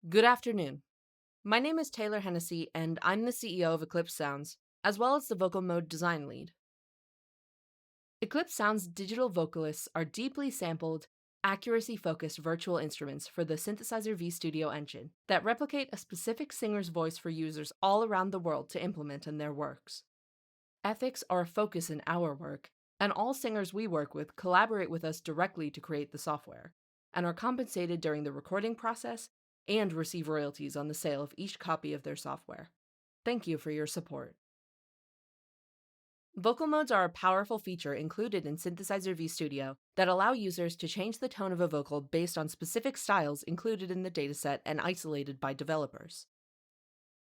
Good afternoon. My name is Taylor Hennessy, and I'm the CEO of Eclipse Sounds, as well as the vocal mode design lead. Eclipse Sounds' digital vocalists are deeply sampled, accuracy-focused virtual instruments for the Synthesizer V Studio engine that replicate a specific singer's voice for users all around the world to implement in their works. Ethics are a focus in our work, and all singers we work with collaborate with us directly to create the software, and are compensated during the recording process and receive royalties on the sale of each copy of their software. Thank you for your support. Vocal modes are a powerful feature included in Synthesizer V Studio that allow users to change the tone of a vocal based on specific styles included in the dataset and isolated by developers.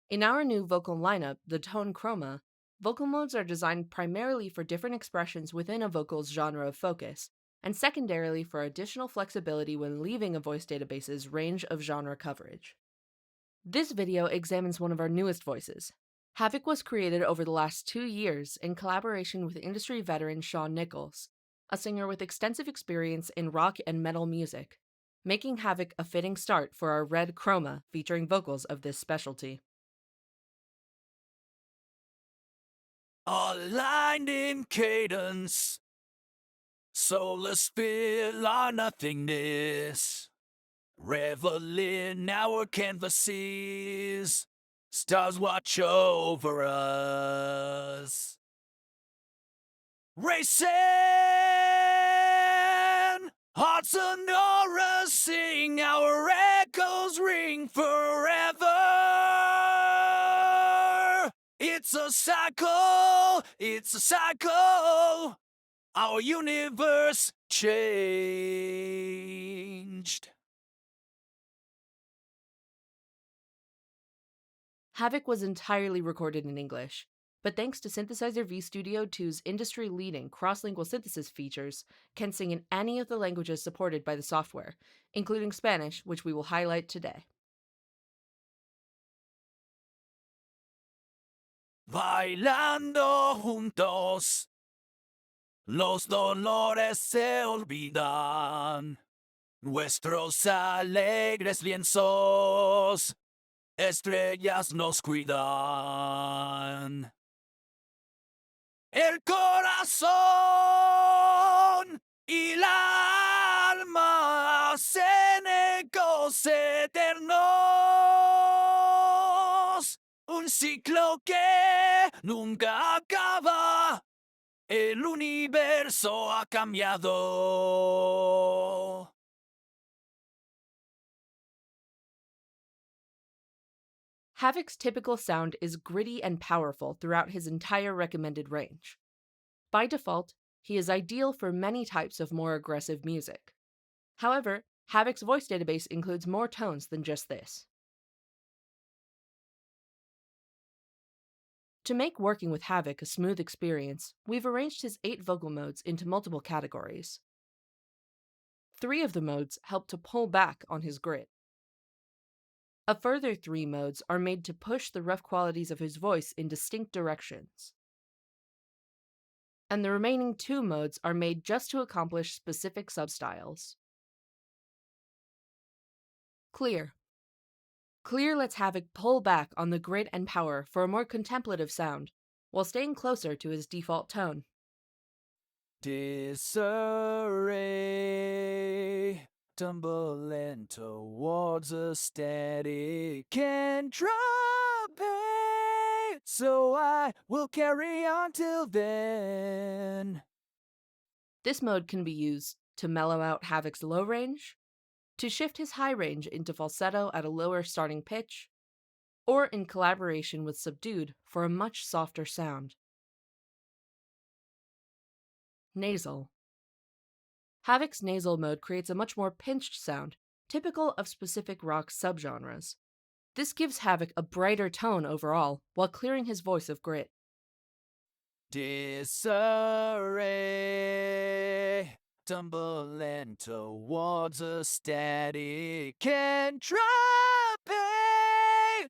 In our new vocal lineup, the tone chroma, vocal modes are designed primarily for different expressions within a vocal's genre of focus, and secondarily for additional flexibility when leaving a voice database's range of genre coverage. This video examines one of our newest voices. HXVOC was created over the last 2 years in collaboration with industry veteran Sean Nichols, a singer with extensive experience in rock and metal music, making HXVOC a fitting start for our red chroma featuring vocals of this specialty. Aligned in cadence, soulless feel our nothingness, reveling our canvases, stars watch over us. Racing, hearts sonorous sing, our echoes ring forever. It's a cycle, our universe changed. HXVOC was entirely recorded in English, but thanks to Synthesizer V Studio 2's industry-leading cross-lingual synthesis features, can sing in any of the languages supported by the software, including Spanish, which we will highlight today. Bailando juntos, los dolores se olvidan, nuestros alegres lienzos, estrellas nos cuidan. El corazón y la alma hacen ecos eternos, un ciclo que nunca acaba, el universo ha cambiado. HXVOC's typical sound is gritty and powerful throughout his entire recommended range. By default, he is ideal for many types of more aggressive music. However, HXVOC's voice database includes more tones than just this. To make working with HXVOC a smooth experience, we've arranged his 8 vocal modes into multiple categories. 3 of the modes help to pull back on his grit. A further 3 modes are made to push the rough qualities of his voice in distinct directions. And the remaining 2 modes are made just to accomplish specific substyles. Clear. Clear lets HXVOC pull back on the grit and power for a more contemplative sound, while staying closer to his default tone. Disarray, tumbling towards a static entropy, so I will carry on till then. This mode can be used to mellow out HXVOC's low range, to shift his high range into falsetto at a lower starting pitch, or in collaboration with Subdued for a much softer sound. Nasal. HXVOC's nasal mode creates a much more pinched sound, typical of specific rock subgenres. This gives HXVOC a brighter tone overall, while clearing his voice of grit. Disarray, tumbling towards a static entropy,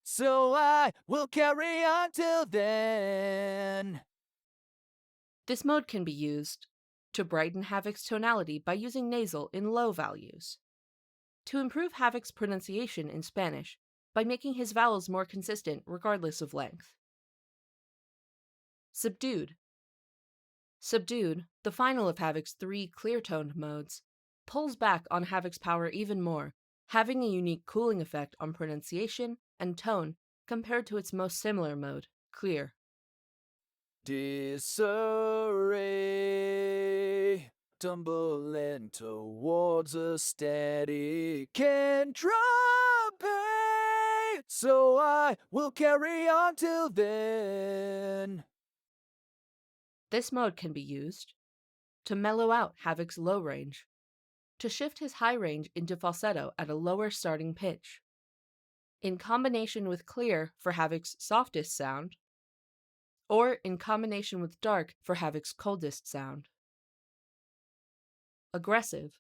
so I will carry on till then. This mode can be used to brighten HXVOC's tonality by using nasal in low values, to improve Havoc's pronunciation in Spanish by making his vowels more consistent regardless of length. Subdued. Subdued, the final of Havoc's 3 clear-toned modes, pulls back on Havoc's power even more, having a unique cooling effect on pronunciation and tone compared to its most similar mode, clear. Disarray, tumbling towards a static entropy, so I will carry on till then. This mode can be used to mellow out Havoc's low range, to shift his high range into falsetto at a lower starting pitch, in combination with clear for Havoc's softest sound, or in combination with dark for Havoc's coldest sound. Aggressive.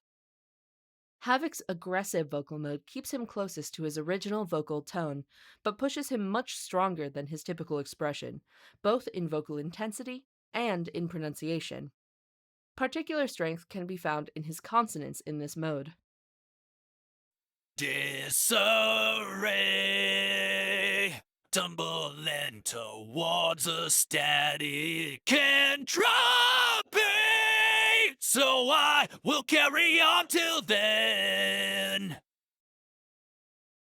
Havoc's aggressive vocal mode keeps him closest to his original vocal tone, but pushes him much stronger than his typical expression, both in vocal intensity and in pronunciation. Particular strength can be found in his consonants in this mode. Disarray, tumbling towards a static entropy, so I will carry on till then.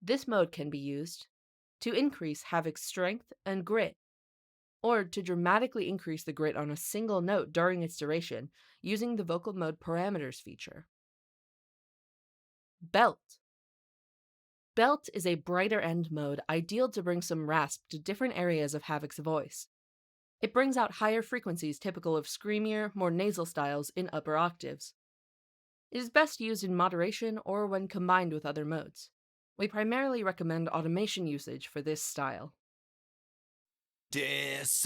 This mode can be used to increase Havoc's strength and grit, or to dramatically increase the grit on a single note during its duration using the vocal mode parameters feature. Belt. Belt is a brighter end mode ideal to bring some rasp to different areas of Havoc's voice. It brings out higher frequencies typical of screamier, more nasal styles in upper octaves. It is best used in moderation or when combined with other modes. We primarily recommend automation usage for this style. Disarray,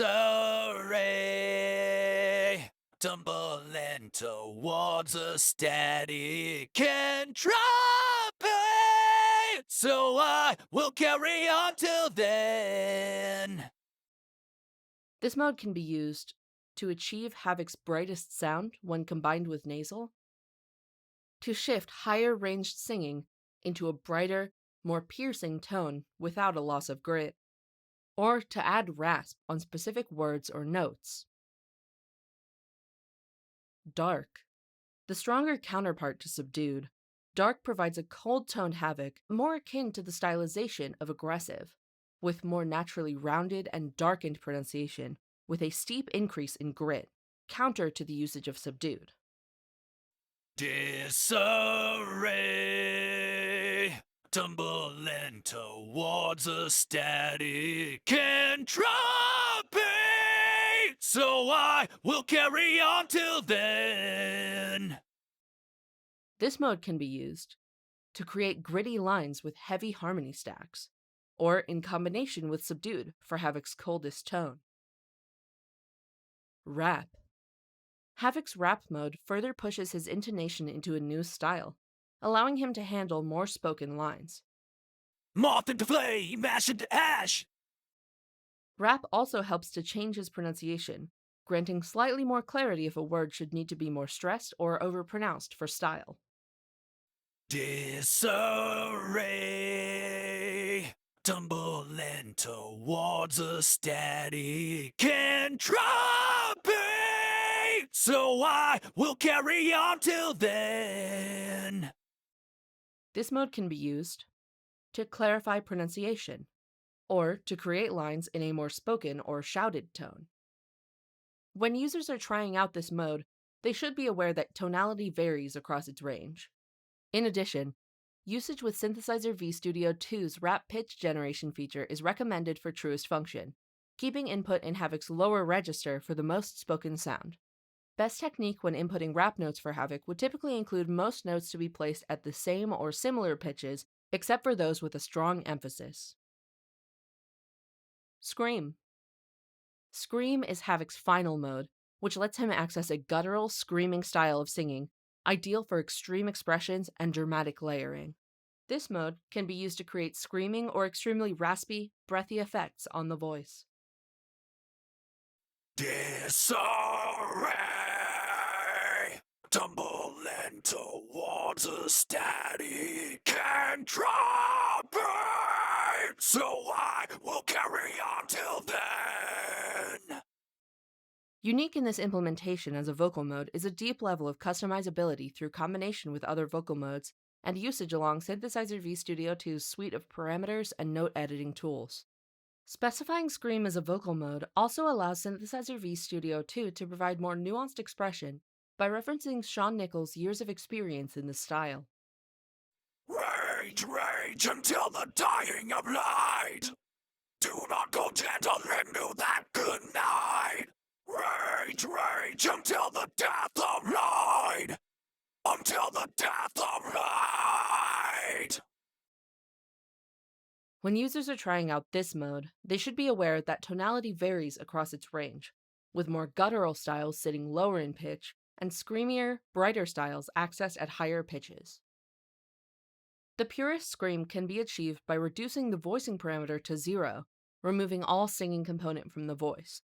tumbling towards a static entropy, so I will carry on till then. This mode can be used to achieve Havoc's brightest sound when combined with nasal, to shift higher ranged singing into a brighter, more piercing tone without a loss of grit, or to add rasp on specific words or notes. Dark. The stronger counterpart to subdued, dark provides a cold-toned Havoc more akin to the stylization of aggressive, with more naturally rounded and darkened pronunciation, with a steep increase in grit, counter to the usage of subdued. Disarray, tumbling towards a static entropy, so I will carry on till then. This mode can be used to create gritty lines with heavy harmony stacks, or in combination with subdued for Havoc's coldest tone. Rap. Havoc's rap mode further pushes his intonation into a new style, allowing him to handle more spoken lines. Moth into flame, ash into ash. Rap also helps to change his pronunciation, granting slightly more clarity if a word should need to be more stressed or overpronounced for style. Disarray, tumbling towards a static entropy, so I will carry on till then. This mode can be used to clarify pronunciation, or to create lines in a more spoken or shouted tone. When users are trying out this mode, they should be aware that tonality varies across its range. In addition, usage with Synthesizer V Studio 2's rap pitch generation feature is recommended for truest function, keeping input in Havoc's lower register for the most spoken sound. Best technique when inputting rap notes for Havoc would typically include most notes to be placed at the same or similar pitches, except for those with a strong emphasis. Scream. Scream is Havoc's final mode, which lets him access a guttural, screaming style of singing, ideal for extreme expressions and dramatic layering. This mode can be used to create screaming or extremely raspy, breathy effects on the voice. Disarray, tumbling towards a static and drop it, so I will carry on till then. Unique in this implementation as a vocal mode is a deep level of customizability through combination with other vocal modes and usage along Synthesizer V Studio 2's suite of parameters and note editing tools. Specifying Scream as a vocal mode also allows Synthesizer V Studio 2 to provide more nuanced expression by referencing Shawn Nichols' years of experience in this style. Rage, rage until the dying of light. Do not go gentle into that good night. Rage, rage until the death of light. Until the death of light. When users are trying out this mode, they should be aware that tonality varies across its range, with more guttural styles sitting lower in pitch and screamier, brighter styles accessed at higher pitches. The purest scream can be achieved by reducing the voicing parameter to 0, removing all singing component from the voice,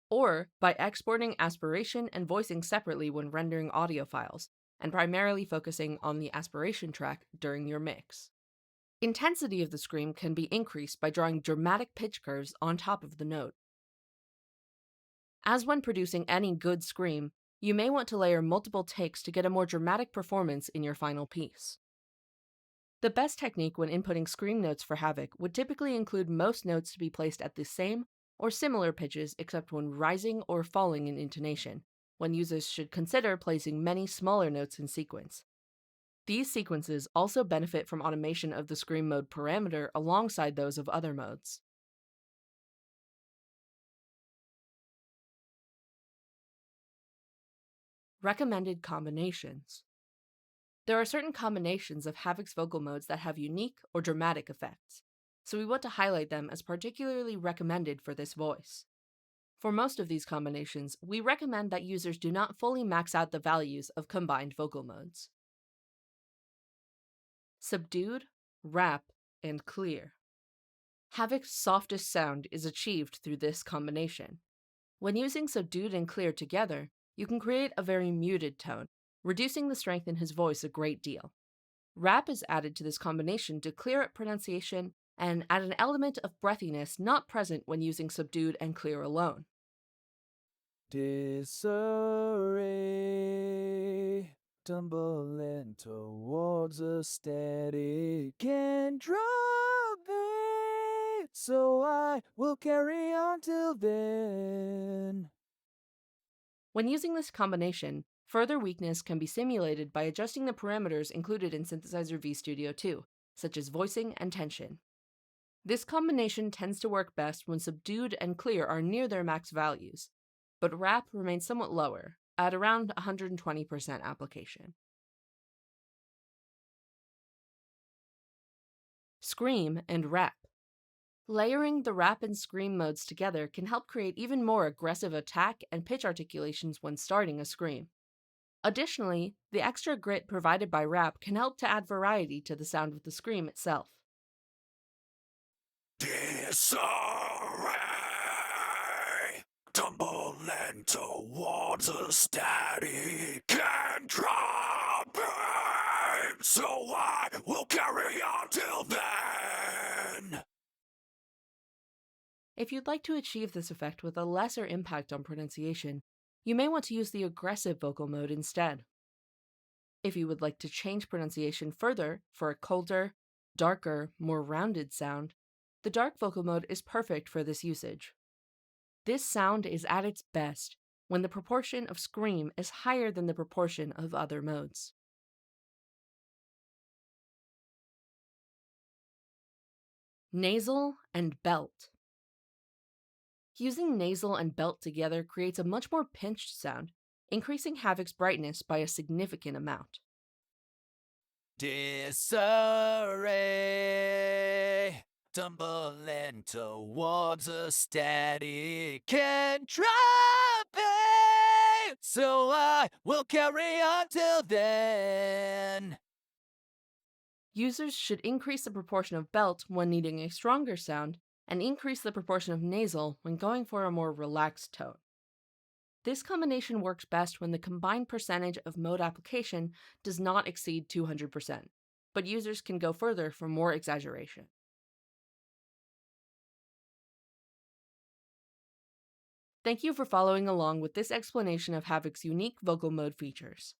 or by exporting aspiration and voicing separately when rendering audio files, and primarily focusing on the aspiration track during your mix. Intensity of the scream can be increased by drawing dramatic pitch curves on top of the note. As when producing any good scream, you may want to layer multiple takes to get a more dramatic performance in your final piece. The best technique when inputting scream notes for Havoc would typically include most notes to be placed at the same or similar pitches except when rising or falling in intonation, when users should consider placing many smaller notes in sequence. These sequences also benefit from automation of the scream mode parameter alongside those of other modes. Recommended combinations. There are certain combinations of Havoc's vocal modes that have unique or dramatic effects, so we want to highlight them as particularly recommended for this voice. For most of these combinations, we recommend that users do not fully max out the values of combined vocal modes. Subdued, Rap, and Clear. Havoc's softest sound is achieved through this combination. When using Subdued and Clear together, you can create a very muted tone, reducing the strength in his voice a great deal. Rap is added to this combination to clear up pronunciation and add an element of breathiness not present when using Subdued and Clear alone. Disarray, tumbling towards a static and drop it, so I will carry on till then. When using this combination, further weakness can be simulated by adjusting the parameters included in Synthesizer V Studio 2, such as voicing and tension. This combination tends to work best when Subdued and Clear are near their max values, but Rap remains somewhat lower, at around 120% application. Scream and Rap. Layering the Rap and Scream modes together can help create even more aggressive attack and pitch articulations when starting a scream. Additionally, the extra grit provided by Rap can help to add variety to the sound of the scream itself. Disarray, tumbling towards a static and drop it, so I will carry on till then. If you'd like to achieve this effect with a lesser impact on pronunciation, you may want to use the aggressive vocal mode instead. If you would like to change pronunciation further for a colder, darker, more rounded sound, the dark vocal mode is perfect for this usage. This sound is at its best when the proportion of scream is higher than the proportion of other modes. Nasal and Belt. Using nasal and belt together creates a much more pinched sound, increasing Havoc's brightness by a significant amount. Disarray, tumbling towards a static and drop it, so I will carry on till then. Users should increase the proportion of belt when needing a stronger sound, and increase the proportion of nasal when going for a more relaxed tone. This combination works best when the combined percentage of mode application does not exceed 200%, but users can go further for more exaggeration. Thank you for following along with this explanation of Havoc's unique vocal mode features.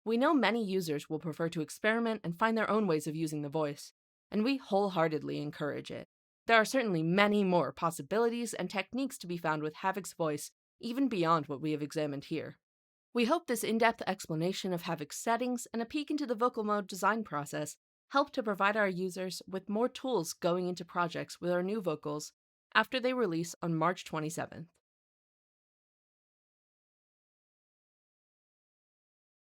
We know many users will prefer to experiment and find their own ways of using the voice, and we wholeheartedly encourage it. There are certainly many more possibilities and techniques to be found with Havoc's voice, even beyond what we have examined here. We hope this in-depth explanation of Havoc's settings and a peek into the vocal mode design process help to provide our users with more tools going into projects with our new vocals after they release on March 27th.